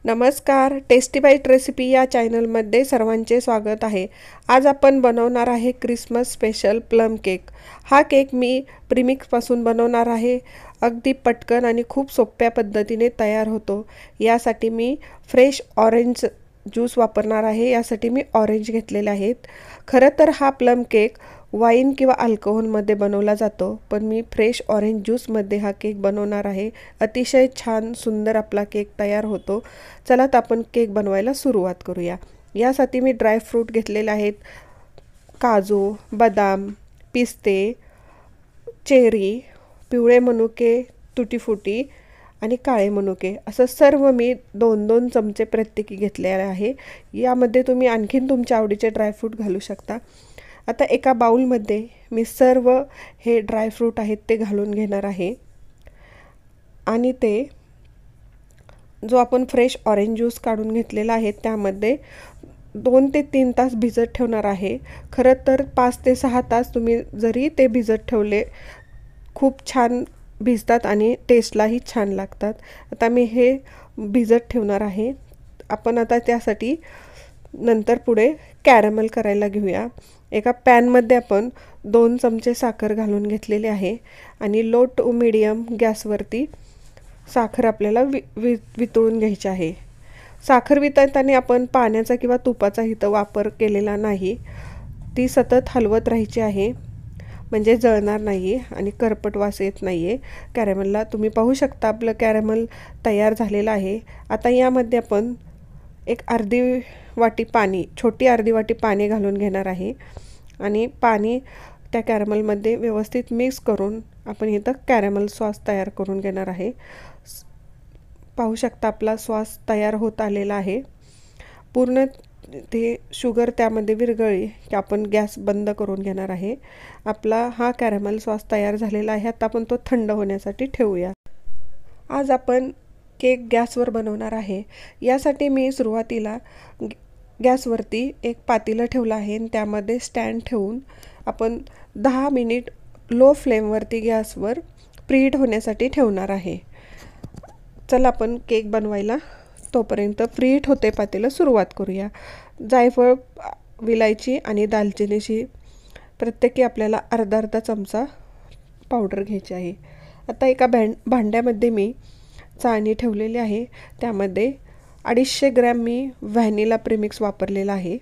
नमस्कार, tasty bite recipe या चॅनलमध्ये सर्वांचे स्वागत आहे। आज आपण बनवणार आहे क्रिसमस स्पेशल प्लम केक। हा केक मी प्रीमिक्सपासून बनवणार आहे। अगदी पटकन आणि खूप सोप्या पद्धतीने तयार होतो। यासाठी मी फ्रेश ऑरेंज ज्यूस वापरणार आहे। यासाठी मी ऑरेंज घेतलेले आहेत। खरं तर हा प्लम केक वाईन किंवा अल्कोहोलमध्ये बनवला जातो, पण मी फ्रेश ऑरेंज ज्यूसमध्ये हा केक बनवणार आहे। अतिशय छान सुंदर आपला केक तयार होतो। चला तर आपण केक बनवायला सुरुवात करूया। यासाठी मी ड्रायफ्रूट घेतलेले आहेत, काजू, बदाम, पिस्ते, चेरी, पिवळे मनुके, तुटी फ्रुटी आणि काळे मनुके असं सर्व मी 2-2 चमचे प्रत्येकी घेतलेले आहे। यामध्ये तुम्ही आणखीन तुमच्या आवडीचे ड्रायफ्रूट घालू शकता। आता एका बाउलमध्ये मी सर्व हे ड्रायफ्रूट आहेत ते घालून घेणार आहे आणि ते जो आपण फ्रेश ऑरेंज ज्यूस काढून घेतलेला आहे त्यामध्ये 2 ते 3 तास भिजत ठेवणार आहे। खरं तर 5 ते 6 तास तुम्ही जरी ते भिजत ठेवले खूप छान भिजतात आणि टेस्टलाही छान लागतात। आता मी हे भिजत ठेवणार आहे। आपण आता त्यासाठी नंतर पुढे कॅरमल करायला घेऊया। एका पॅनमध्ये आपण 2 चमचे साखर घालून घेतलेली आहे आणि लो टू मीडियम गॅसवरती साखर आपल्याला वितळून घ्यायची आहे। साखर वितळताना आपण पाण्याचा किंवा तुपाचा इथं वापर केलेला नाही। ती सतत हलवत राहायची आहे, म्हणजे जळणार नाही आणि करपट वास येत नाही आहे कॅरमलला। तुम्ही पाहू शकता आपलं कॅरमल तयार झालेलं आहे। आता यामध्ये आपण एक अर्धी वाटी पाणी, छोटी अर्धी वाटी पाणी घालून घेणार आहे आणि पाणी त्या कॅरमलमध्ये व्यवस्थित मिक्स करून आपण इथं कॅरमल सॉस तयार करून घेणार आहे। पाहू शकता आपला सॉस तयार होत आलेला आहे। पूर्ण ते शुगर त्यामध्ये विरघळली की आपण गॅस बंद करून घेणार आहे। आपला हा कॅरमल सॉस तयार झालेला आहे। आता आपण तो थंड होण्यासाठी ठेवूया। आज आपण केक गॅसवर बनवणार आहे। यासाठी मी सुरुवातीला गॅसवरती एक पातेलं ठेवलं आहे आणि त्यामध्ये स्टँड ठेवून आपण 10 मिनिट लो फ्लेमवरती गॅसवर प्रीहीट होण्यासाठी ठेवणार आहे। चला आपण केक बनवायला तोपर्यंत प्रीहीट होते पातेलं सुरुवात करूया। जायफळ, विलायची आणि दालचिनीची प्रत्येकी आपल्याला अर्धा चमचा पावडर घ्यायची आहे। आता एका भांड्यामध्ये मी चाळणी ठेवलेली आहे, त्यामध्ये 250 ग्रॅम मी व्हॅनिला प्रीमिक्स वापरलेला आहे।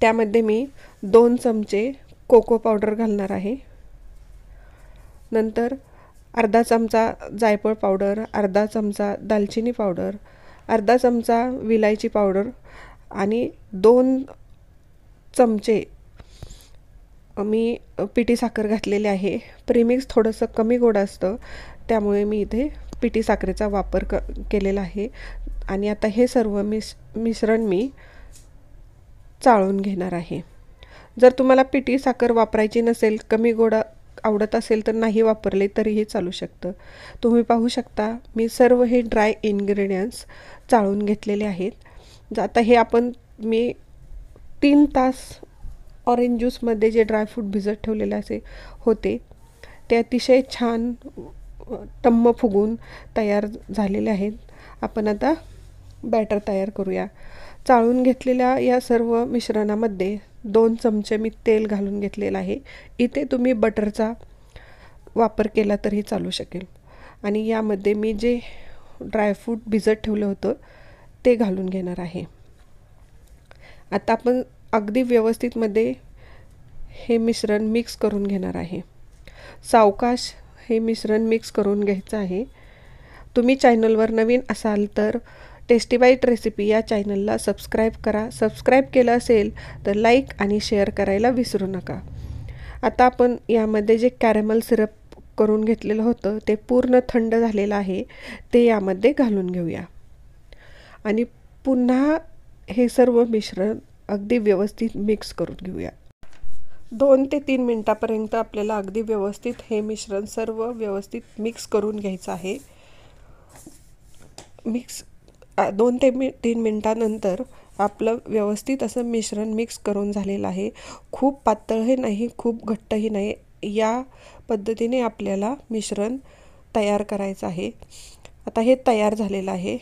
त्यामध्ये मी 2 चमचे कोको पावडर घालणार आहे। नंतर अर्धा चमचा जायफळ पावडर, अर्धा चमचा दालचिनी पावडर, अर्धा चमचा विलायची पावडर आणि 2 चमचे मी पिठी साखर घातलेली आहे। प्रीमिक्स थोडंसं कमी गोड असतं, त्यामुळे मी इथे पिठी साखरेचा वापर केलेला आहे आणि आता हे सर्व मिश्रण मी चाळून घेणार आहे। जर तुम्हाला पिठी साखर वापरायची नसेल, कमी गोड आवडत असेल तर नाही वापरले तरीही चालू शकतं। तुम्ही पाहू शकता मी सर्व हे ड्राय इन्ग्रेडियंट्स चाळून घेतलेले आहेत। आता हे मी 3 तास ऑरेंज ज्यूसमध्ये जे ड्रायफ्रूट भिजत ठेवलेले होते ते अतिशय छान टम्म फुगून तयार झालेले आहेत। आपण आता बॅटर तयार करूया। चाळून घेतलेल्या या सर्व मिश्रणामध्ये 2 चमचे मी तेल घालून घेतलेलं आहे। इथे तुम्ही बटरचा वापर केला तरी चालू शकेल आणि यामध्ये मी जे ड्रायफ्रूट भिजत ठेवलं होतं ते घालून घेणार आहे। आता आपण अगदी व्यवस्थितमध्ये हे मिश्रण मिक्स करून घेणार आहे। सावकाश हे मिश्रण मिक्स करून घ्यायचं आहे। तुम्ही चॅनलवर नवीन असाल तर टेस्टी बाईट रेसिपी या चॅनलला सबस्क्राईब करा। सबस्क्राईब केलं असेल तर लाईक आणि शेअर करायला विसरू नका। आता आपण यामध्ये जे कॅरमल सिरप करून घेतलेलं होतं ते पूर्ण थंड झालेलं आहे, ते यामध्ये घालून घेऊया आणि पुन्हा हे सर्व मिश्रण अगदी व्यवस्थित मिक्स करून घेऊया। 2 ते 3 मिनिटापर्यंत आपल्याला अगदी व्यवस्थित हे मिश्रण सर्व व्यवस्थित मिक्स करून घ्यायचं आहे। 2 ते 3 मिनिटानंतर आपलं व्यवस्थित असं मिश्रण मिक्स करून झालेलं आहे। खूप पातळही नाही, खूप घट्टही नाही, या पद्धतीने आपल्याला मिश्रण तयार करायचं आहे। आता हे तयार झालेलं आहे।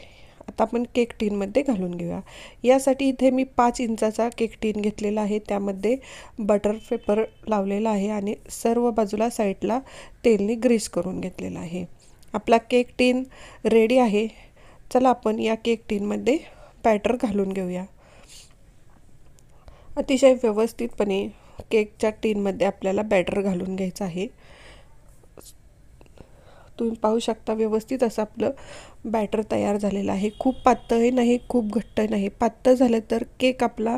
आता आपण केक टीनमध्ये घालून घेऊया। यासाठी इथे मी 5 इंचाचा केक टीन घेतलेला आहे, त्यामध्ये बटर पेपर लावलेला आहे आणि सर्व बाजूला साईडला तेलने ग्रीस करून घेतलेला आहे। आपला केक टीन रेडी आहे। चला आपण या केक टीनमध्ये बॅटर घालून घेऊया। अतिशय व्यवस्थितपणे केकच्या टीनमध्ये आपल्याला बॅटर घालून घ्यायचं आहे। तुम्ही पाहू शकता व्यवस्थित असं आपलं बॅटर तयार झालेलं आहे। खूप पातळ नाही, खूप घट्ट नाही। पातळ झालं तर केक आपला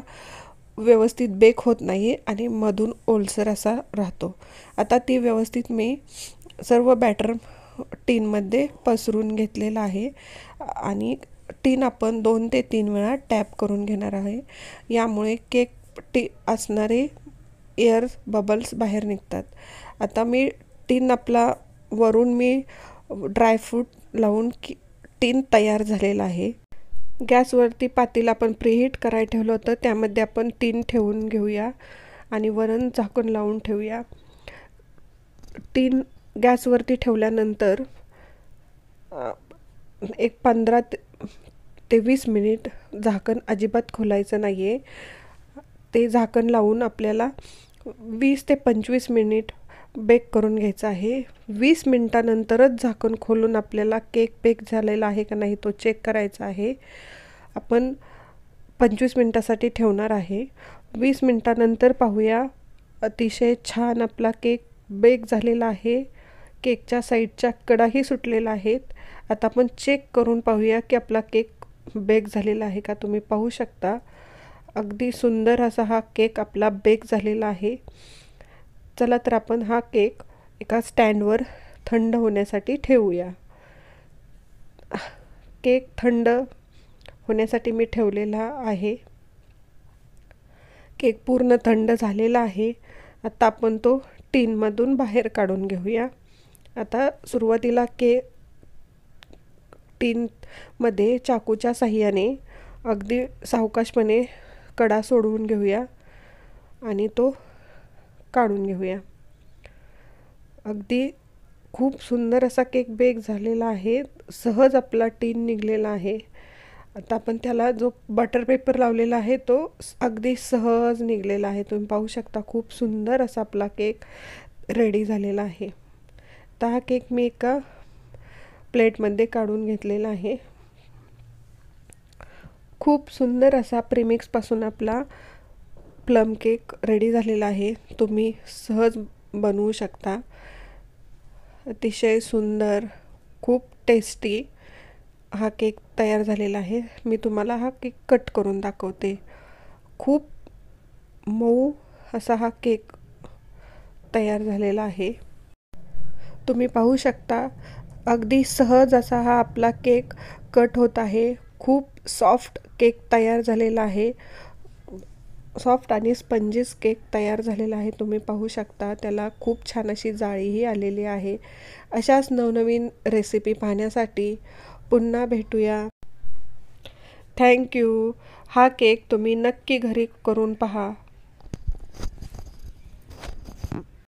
व्यवस्थित बेक होत नाही आणि मधून ओलसर असा राहतो। आता ती व्यवस्थित मी सर्व बॅटर टीनमध्ये पसरून घेतलेला आहे आणि टीन आपण 2 ते 3 वेळा टॅप करून घेणार आहे। यामुळे केक असणारे एअर बबल्स बाहेर निघतात। आता मी टीन आपला वरून मी ड्रायफ्रूट लावून टीन तयार झालेला आहे। गॅसवरती पातेलं आपण प्रीहीट करायला ठेवलं होतं, त्यामध्ये आपण टीन ठेवून घेऊया आणि वरून झाकण लावून ठेवूया। टीन गॅसवरती ठेवल्यानंतर एक 15 ते 20 मिनिट झाकण अजिबात खोलायचं नाही आहे। ते झाकण लावून आपल्याला 20 ते 25 मिनिट बेक करून घ्यायचं आहे। 20 मिनिटानंतरच झाकण खोलून आपल्याला केक बेक झालेला आहे का नाही तो चेक करायचा आहे। आपण 25 मिनिटासाठी ठेवणार आहे। 20 मिनिटानंतर पाहूया, अतिशय छान आपला केक बेक झालेला आहे। केकच्या साईडच्या कडाही सुटलेल्या आहेत। आता आपण चेक करून पाहूया की आपला केक बेक झालेला आहे का। तुम्ही पाहू शकता अगदी सुंदर असा हा केक आपला बेक झालेला आहे। चला तर आपण हा केक एका स्टँडवर थंड होण्यासाठी ठेवूया। केक थंड होण्यासाठी मी ठेवलेला आहे। केक पूर्ण थंड झालेला आहे। आता आपण तो टीनमधून बाहेर काढून घेऊया। आता सुरुवातीला टीनमध्ये चाकूच्या साहाय्याने अगदी सावकाशपणे कडा सोडवून घेऊया आणि तो काढून घेऊया। अगदी खूप सुंदर असा केक बेक झालेला आहे। सहज आपला टीन निघलेला आहे। आता आपण त्याला जो बटर पेपर लावलेला आहे तो अगदी सहज निघलेला आहे। तुम्ही पाहू शकता खूप सुंदर असा आपला केक रेडी झालेला आहे। आता हा केक मी एका प्लेटमध्ये काढून घेतलेला आहे। खूप सुंदर असा प्रीमिक्सपासून आपला प्लम केक रेडी झालेला आहे। तुम्ही सहज बनवू शकता। अतिशय सुंदर, खूप टेस्टी हा केक तयार झालेला आहे। मी तुम्हाला हा केक कट करून दाखवते। खूप मऊ असा हा केक तयार झालेला आहे। तुम्ही पाहू शकता अगदी सहज असा हा आपला केक कट होत आहे। खूप सॉफ्ट केक तयार झालेला आहे। सॉफ्ट आणि स्पंजीस केक तयार झालेला आहे। तुम्ही पाहू शकता त्याला खूप छान अशी जाळीही आलेली आहे। अशाच नवनवीन रेसिपी पाहण्यासाठी पुन्हा भेटूया। Thank you. हा केक तुम्ही नक्की घरी करून पहा।